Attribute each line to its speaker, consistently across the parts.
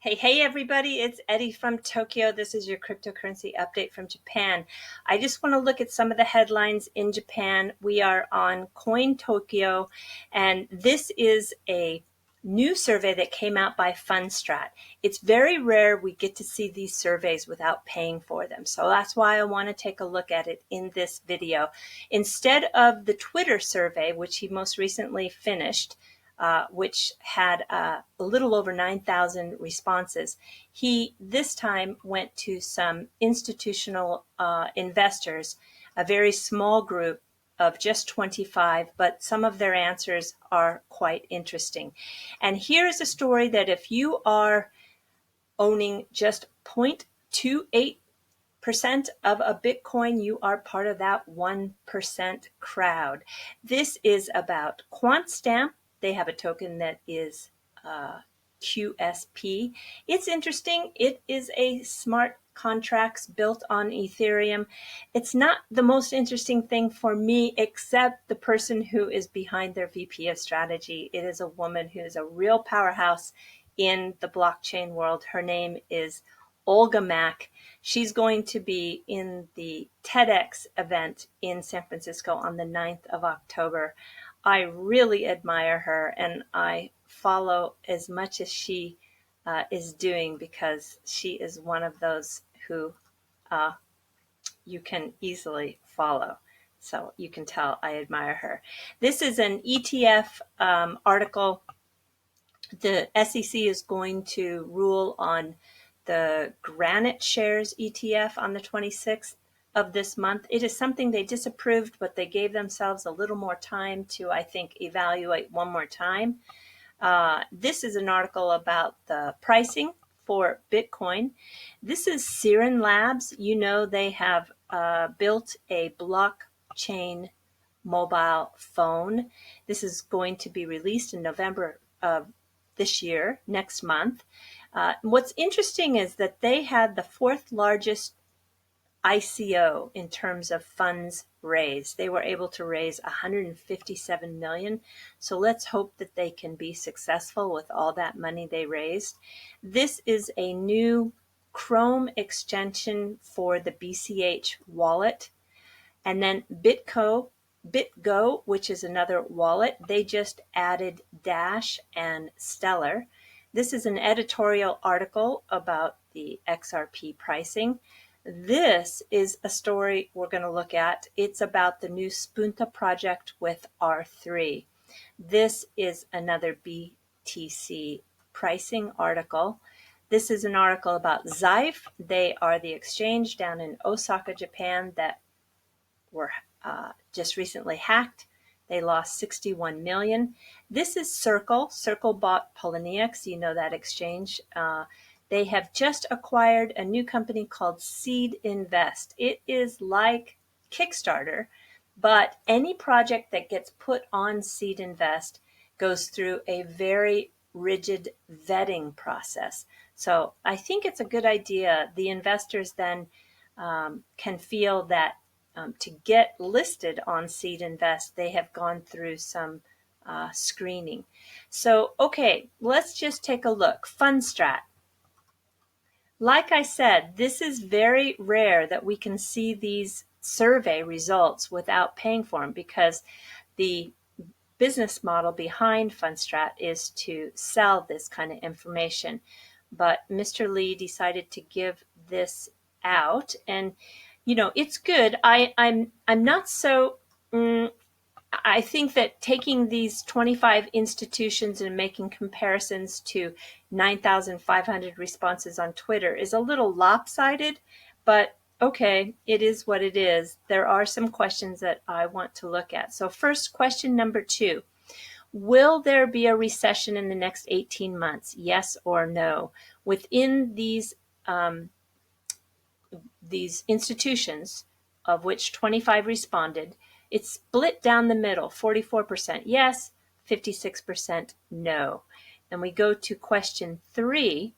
Speaker 1: Hey everybody, it's Eddie from Tokyo. This is your cryptocurrency update from Japan. I just want to look at some of the headlines in Japan. We are on Coin Tokyo, and this is a new survey that came out by Fundstrat. It's very rare we get to see these surveys without paying for them. So that's why I want to take a look at it in this video. Instead of the Twitter survey, which he most recently finished, which had a little over 9,000 responses. He this time went to some institutional investors, a very small group of just 25, but some of their answers are quite interesting. And here's a story that if you are owning just 0.28% of a Bitcoin, you are part of that 1% crowd. This is about QuantStamp. They have a token that is QSP. It's interesting. It is a smart contracts built on Ethereum. It's not the most interesting thing for me, except the person who is behind their VP of strategy. It is a woman who is a real powerhouse in the blockchain world. Her name is Olga Mack. She's going to be in the TEDx event in San Francisco on the 9th of October. I really admire her, and I follow as much as she is doing, because she is one of those who you can easily follow. So you can tell I admire her. This is an ETF article. The SEC is going to rule on the Granite Shares ETF on the 26th of this month. It is something they disapproved, but they gave themselves a little more time to, I think, evaluate one more time. This is an article about the pricing for Bitcoin. This is Siren Labs. You know, they have built a blockchain mobile phone. This is going to be released in November of this year, next month. What's interesting is that they had the fourth largest ICO in terms of funds raised. They were able to raise 157 million. So let's hope that they can be successful with all that money they raised. This is a new Chrome extension for the BCH wallet. And then BitGo, which is another wallet, they just added Dash and Stellar. This is an editorial article about the XRP pricing. This is a story we're going to look at. It's about the new Spunta project with R3. This is another BTC pricing article. This is an article about XIVE. They are the exchange down in Osaka, Japan, that were just recently hacked. They lost 61 million. This is Circle. Circle bought Poloniex. You know that exchange. They have just acquired a new company called Seed Invest. It is like Kickstarter, but any project that gets put on Seed Invest goes through a very rigid vetting process. So I think it's a good idea. The investors then can feel that to get listed on Seed Invest, they have gone through some screening. So, okay, let's just take a look. Fundstrat. Like I said, this is very rare that we can see these survey results without paying for them, because the business model behind Fundstrat is to sell this kind of information. But Mr. Lee decided to give this out, and you know, it's good. I'm not so. I think that taking these 25 institutions and making comparisons to 9,500 responses on Twitter is a little lopsided, but okay, it is what it is. There are some questions that I want to look at. So first, question number 2. Will there be a recession in the next 18 months? Yes or no? Within these institutions, of which 25 responded, it's split down the middle, 44% yes, 56% no. And we go to question 3,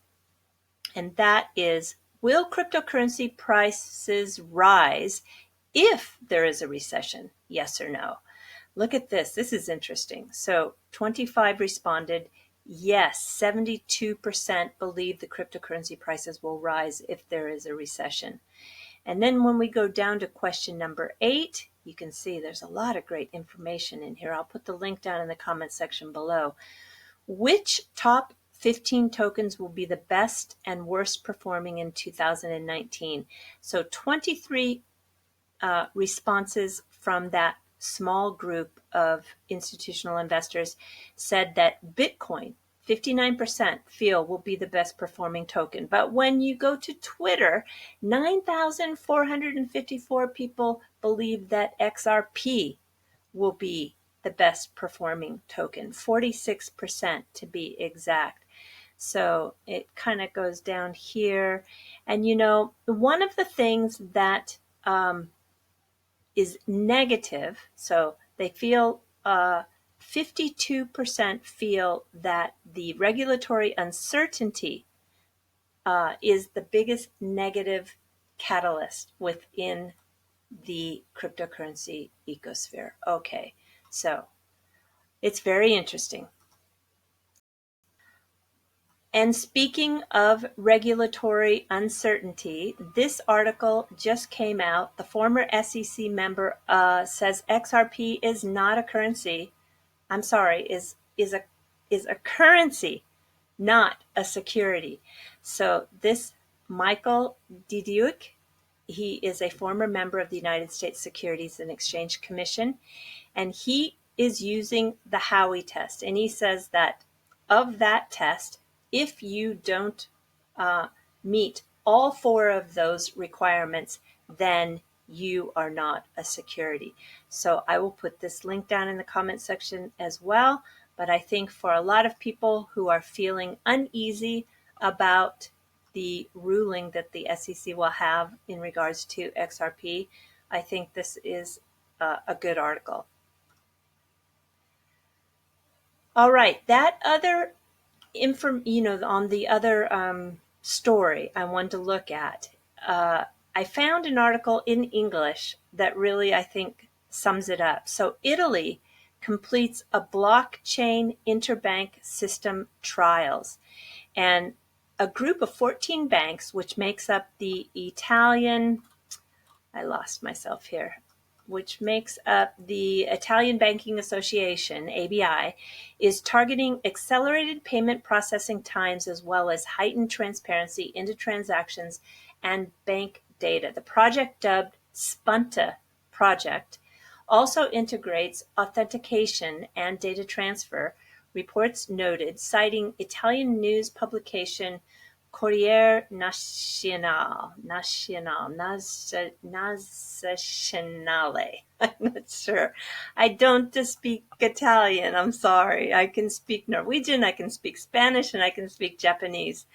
Speaker 1: and that is, will cryptocurrency prices rise if there is a recession? Yes or no? Look at this. This is interesting. So 25 responded. Yes, 72% believe the cryptocurrency prices will rise if there is a recession. And then when we go down to question number 8, you can see there's a lot of great information in here. I'll put the link down in the comment section below. Which top 15 tokens will be the best and worst performing in 2019? So 23 responses from that small group of institutional investors said that Bitcoin, 59% feel will be the best performing token. But when you go to Twitter, 9,454 people believe that XRP will be the best performing token, 46% to be exact. So it kind of goes down here. And you know, one of the things that is negative, so they feel 52% feel that the regulatory uncertainty is the biggest negative catalyst within the cryptocurrency ecosphere. Okay, so it's very interesting. And speaking of regulatory uncertainty, this article just came out. The former SEC member says XRP is not a currency. I'm sorry, is a currency, not a security. So this Michael Didiuk, he is a former member of the United States Securities and Exchange Commission, and he is using the Howey test. And he says that of that test, if you don't meet all 4 of those requirements, then you are not a security. So I will put this link down in the comment section as well. But I think for a lot of people who are feeling uneasy about the ruling that the SEC will have in regards to XRP, I think this is a good article. All right, that other on the other story I wanted to look at, I found an article in English that really, I think, sums it up. So Italy completes a blockchain interbank system trials. And a group of 14 banks, which makes up the Italian, I lost myself here, which makes up the Italian Banking Association, ABI, is targeting accelerated payment processing times as well as heightened transparency into transactions and bank data. The project, dubbed Spunta Project, also integrates authentication and data transfer, reports noted, citing Italian news publication Corriere Nazionale. I'm not sure. I don't speak Italian. I'm sorry. I can speak Norwegian, I can speak Spanish, and I can speak Japanese,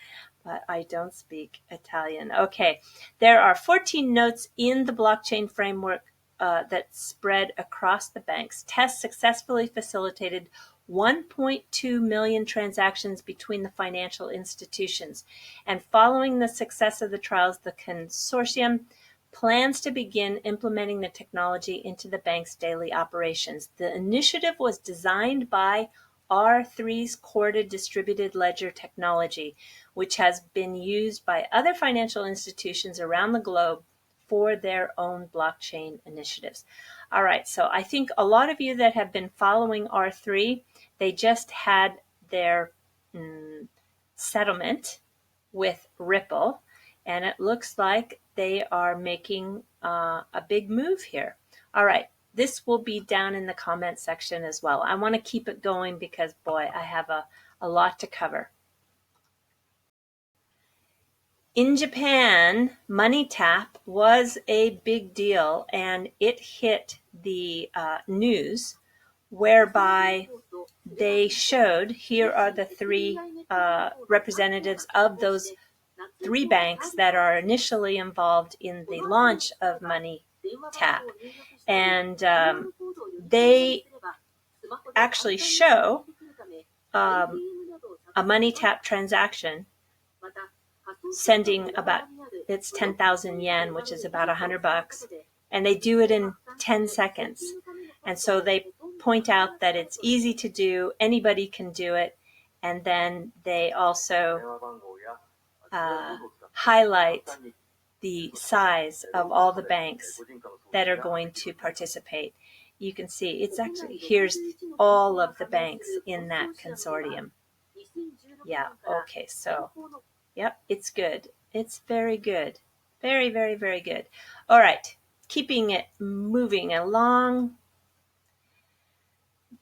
Speaker 1: but I don't speak Italian. Okay. There are 14 notes in the blockchain framework that spread across the banks. Tests successfully facilitated 1.2 million transactions between the financial institutions. And following the success of the trials, the consortium plans to begin implementing the technology into the bank's daily operations. The initiative was designed by R3's Corda distributed ledger technology, which has been used by other financial institutions around the globe for their own blockchain initiatives. All right, so I think a lot of you that have been following R3, they just had their settlement with Ripple, and it looks like they are making a big move here. All right, this will be down in the comment section as well. I want to keep it going because, boy, I have a lot to cover. In Japan, MoneyTap was a big deal, and it hit the news, whereby they showed, here are the 3 representatives of those 3 banks that are initially involved in the launch of MoneyTap. And they actually show a MoneyTap transaction sending about, it's 10,000 yen, which is about $100, and they do it in 10 seconds. And so they point out that it's easy to do, anybody can do it, And then they also highlight the size of all the banks that are going to participate. You can see it's actually, here's all of the banks in that consortium. Yeah, okay, so, yep, it's good. It's very good. Very, very, very good. All right, keeping it moving along.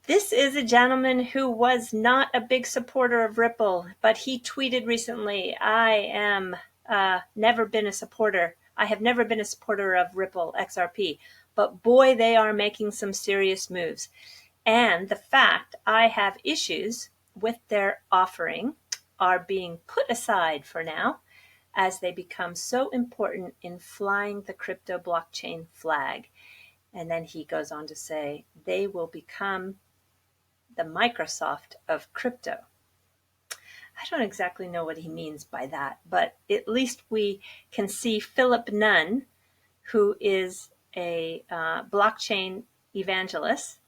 Speaker 1: This is a gentleman who was not a big supporter of Ripple, but he tweeted recently, I am never been a supporter. I have never been a supporter of Ripple XRP, but boy, they are making some serious moves. And the fact I have issues with their offering are being put aside for now as they become so important in flying the crypto blockchain flag. And then he goes on to say they will become the Microsoft of crypto. I don't exactly know what he means by that, but at least we can see Philip Nunn, who is a blockchain evangelist,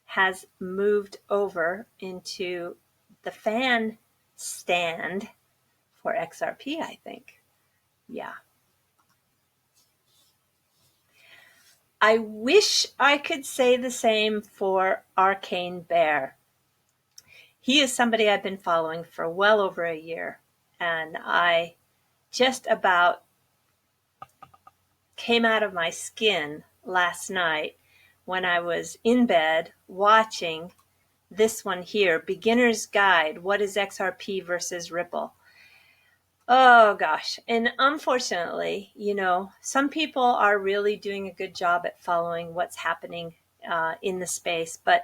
Speaker 1: has moved over into the fan stand for XRP, I think. Yeah. I wish I could say the same for Arcane Bear. He is somebody I've been following for well over a year, and I just about came out of my skin last night when I was in bed watching this one here, Beginner's Guide, What is XRP versus Ripple? Oh gosh. And unfortunately, you know, some people are really doing a good job at following what's happening in the space. But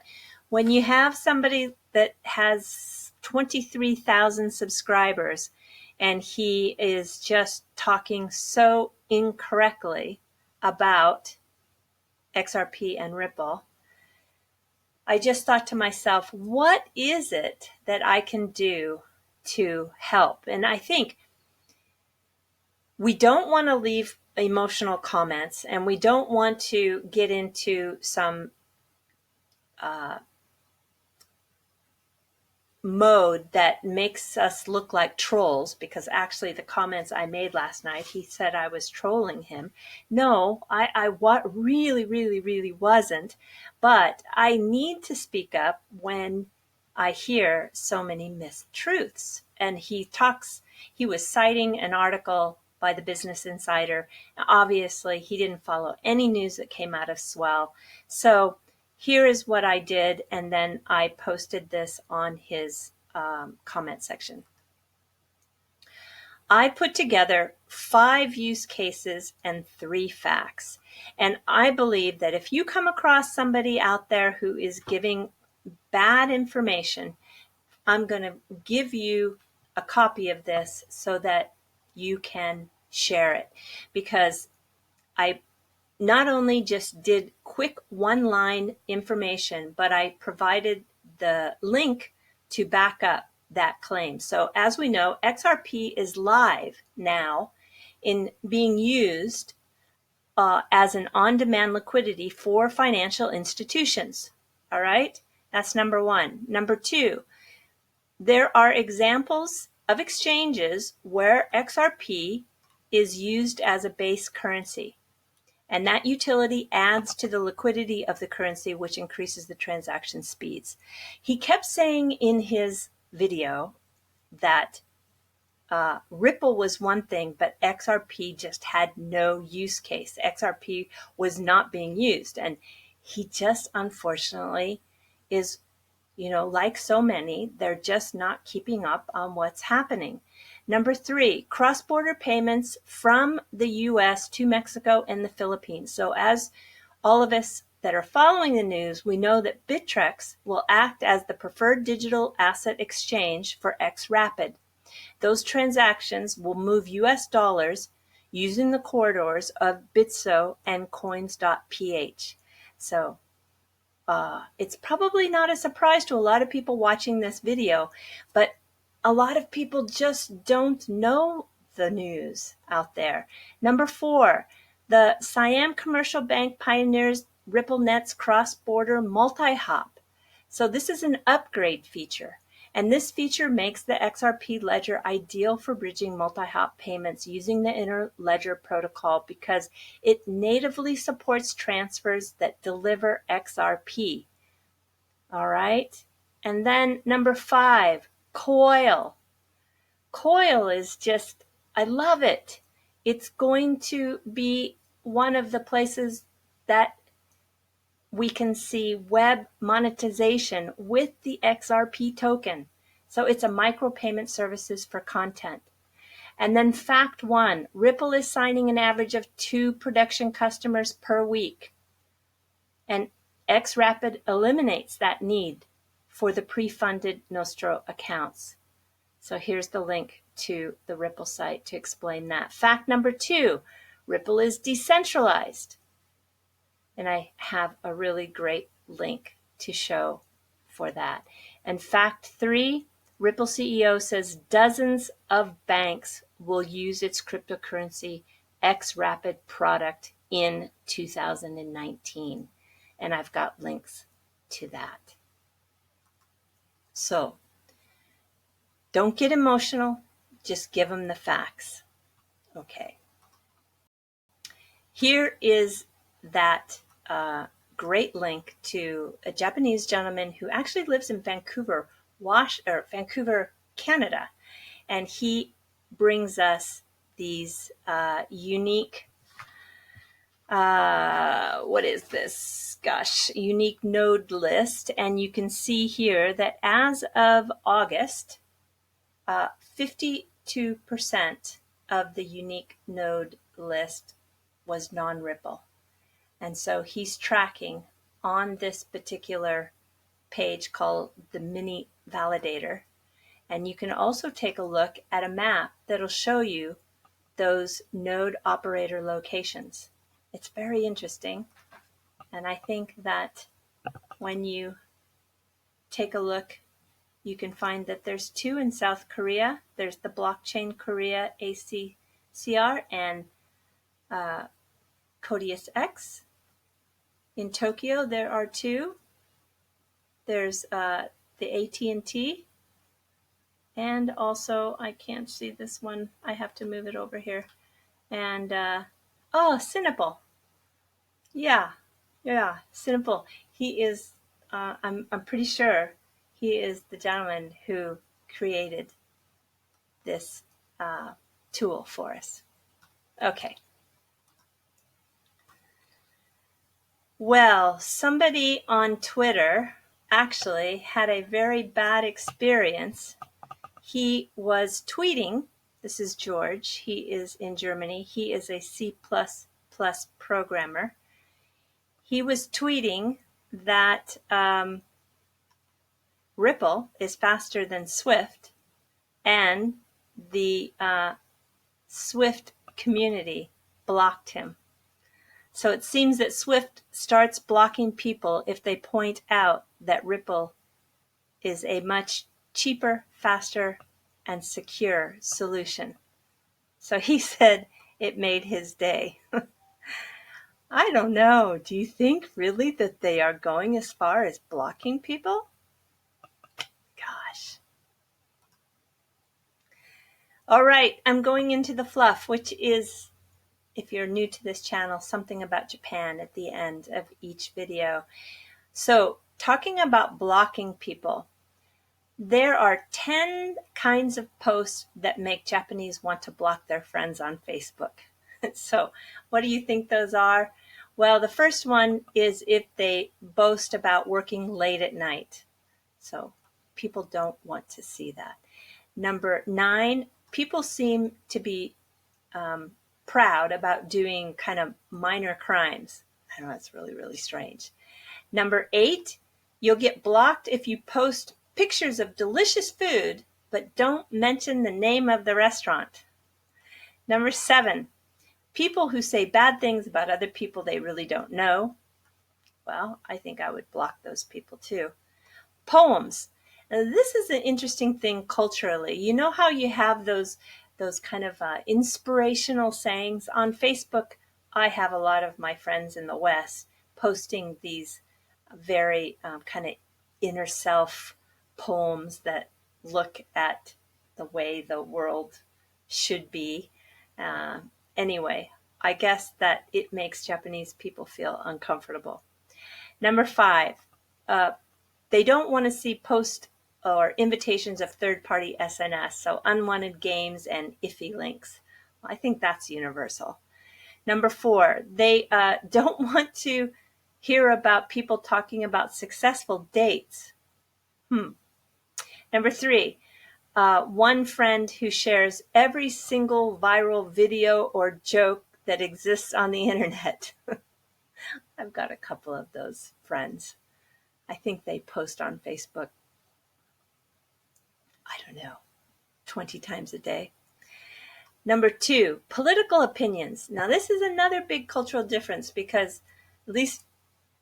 Speaker 1: when you have somebody that has 23,000 subscribers and he is just talking so incorrectly about XRP and Ripple, I just thought to myself, what is it that I can do to help? And I think we don't want to leave emotional comments, and we don't want to get into some mode that makes us look like trolls, because actually the comments I made last night, he said I was trolling him. No, I really wasn't. But I need to speak up when I hear so many mistruths. And he was citing an article by the Business Insider. Obviously, he didn't follow any news that came out of Swell. So here is what I did, and then I posted this on his comment section. I put together 5 use cases and 3 facts. And I believe that if you come across somebody out there who is giving bad information, I'm going to give you a copy of this so that you can share it. Because I not only just did quick one-line information, but I provided the link to back up that claim. So as we know, XRP is live now in being used as an on-demand liquidity for financial institutions. All right, that's number 1. Number 2, there are examples of exchanges where XRP is used as a base currency. And that utility adds to the liquidity of the currency, which increases the transaction speeds. He kept saying in his video that Ripple was one thing, but XRP just had no use case. XRP was not being used. And he just unfortunately is, you know, like so many, they're just not keeping up on what's happening. Number 3, cross-border payments from the U.S. to Mexico and the Philippines. So as all of us that are following the news, we know that Bittrex will act as the preferred digital asset exchange for xRapid. Those transactions will move U.S. dollars using the corridors of Bitso and Coins.ph. So it's probably not a surprise to a lot of people watching this video, but a lot of people just don't know the news out there. Number 4, the Siam Commercial Bank pioneers RippleNet's cross-border multi-hop. So this is an upgrade feature. And this feature makes the XRP ledger ideal for bridging multi-hop payments using the inter-ledger protocol because it natively supports transfers that deliver XRP. All right. And then number 5, Coil. Coil is just, I love it. It's going to be one of the places that we can see web monetization with the XRP token. So it's a micropayment services for content. And then fact 1, Ripple is signing an average of 2 production customers per week. And xRapid eliminates that need for the pre-funded Nostro accounts. So here's the link to the Ripple site to explain that. Fact number 2, Ripple is decentralized. And I have a really great link to show for that. And fact 3, Ripple CEO says dozens of banks will use its cryptocurrency xRapid product in 2019. And I've got links to that. So don't get emotional, just give them the facts. Okay. Here is that great link to a Japanese gentleman who actually lives in Vancouver, Canada, and he brings us these unique, what is this? Gosh, unique node list, and you can see here that as of August, 52% of the unique node list was non-Ripple. And so he's tracking on this particular page called the Mini Validator. And you can also take a look at a map that'll show you those node operator locations. It's very interesting. And I think that when you take a look, you can find that there's 2 in South Korea. There's the Blockchain Korea ACCR and Caulix X. In Tokyo, there are 2. There's the AT&T, and also, I can't see this one. I have to move it over here. And, Sinapol. Yeah, Sinapol. He is, I'm pretty sure he is the gentleman who created this tool for us. Okay. Well, somebody on Twitter actually had a very bad experience. He was tweeting, this is George, he is in Germany, he is a C++ programmer. He was tweeting that Ripple is faster than Swift, and the Swift community blocked him. So it seems that Swift starts blocking people if they point out that Ripple is a much cheaper, faster, and secure solution. So he said it made his day. I don't know. Do you think really that they are going as far as blocking people? Gosh. All right, I'm going into the fluff, which is, if you're new to this channel, something about Japan at the end of each video. So talking about blocking people, there are 10 kinds of posts that make Japanese want to block their friends on Facebook. So what do you think those are? Well, the first one is if they boast about working late at night. So people don't want to see that. Number 9, people seem to be proud about doing kind of minor crimes. I know, it's really, really strange. Number 8, you'll get blocked if you post pictures of delicious food, but don't mention the name of the restaurant. Number 7, people who say bad things about other people they really don't know. Well, I think I would block those people too. Poems. Now, this is an interesting thing culturally. You know how you have those kind of inspirational sayings on Facebook? I have a lot of my friends in the West posting these very kind of inner self poems that look at the way the world should be. Anyway, I guess that it makes Japanese people feel uncomfortable. Number 5, they don't want to see posts or invitations of third-party SNS, so unwanted games and iffy links. Well, I think that's universal. Number 4, they don't want to hear about people talking about successful dates. Number 3, one friend who shares every single viral video or joke that exists on the internet. I've got a couple of those friends. I think they post on Facebook, I don't know, 20 times a day. Number 2, political opinions. Now, this is another big cultural difference because at least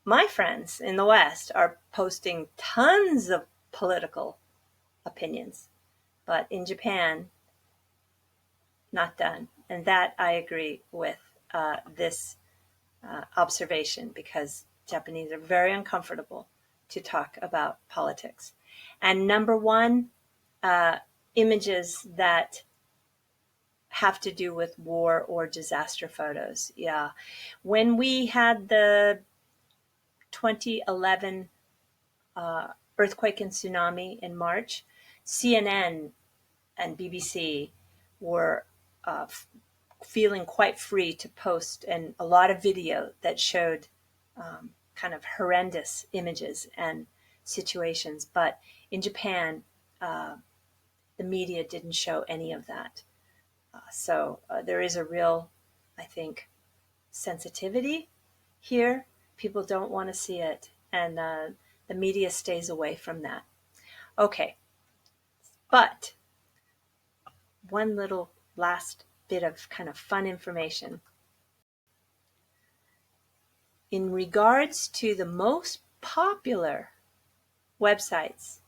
Speaker 1: my friends in the West are posting tons of political opinions. But in Japan, not done. And that I agree with this observation because Japanese are very uncomfortable to talk about politics. And number 1, images that have to do with war or disaster photos. Yeah. When we had the 2011 earthquake and tsunami in March, CNN and BBC were feeling quite free to post and a lot of video that showed kind of horrendous images and situations. But in Japan, the media didn't show any of that. So there is a real, I think, sensitivity here. People don't want to see it, and the media stays away from that. Okay, but one little last bit of kind of fun information. In regards to the most popular websites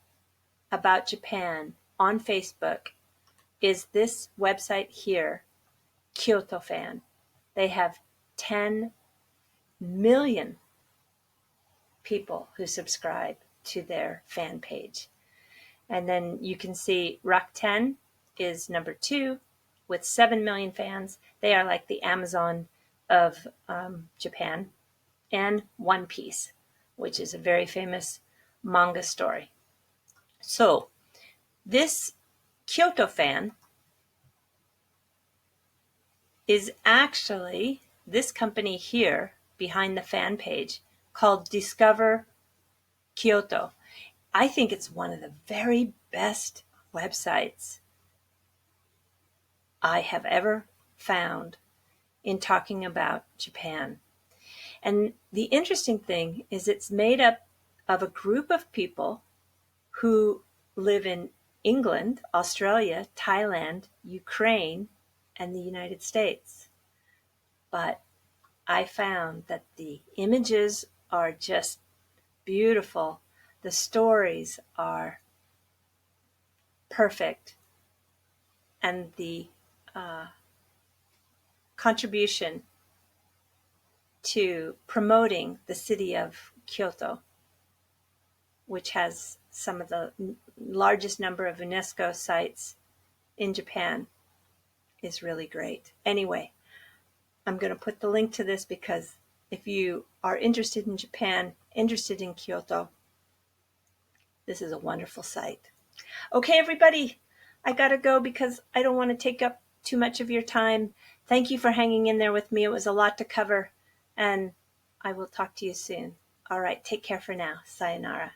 Speaker 1: about Japan on Facebook is this website here, Kyoto Fan. They have 10 million people who subscribe to their fan page. And then you can see Rakuten is number 2 with 7 million fans. They are like the Amazon of Japan. And One Piece, which is a very famous manga story. So this Kyoto Fan is actually this company here behind the fan page called Discover Kyoto. I think it's one of the very best websites I have ever found in talking about Japan. And the interesting thing is it's made up of a group of people who live in England, Australia, Thailand, Ukraine, and the United States. But I found that the images are just beautiful. The stories are perfect. And the contribution to promoting the city of Kyoto, which has some of the largest number of UNESCO sites in Japan, is really great. Anyway, I'm going to put the link to this because if you are interested in Japan, interested in Kyoto, this is a wonderful site. Okay, everybody, I got to go because I don't want to take up too much of your time. Thank you for hanging in there with me. It was a lot to cover, and I will talk to you soon. All right, take care for now. Sayonara.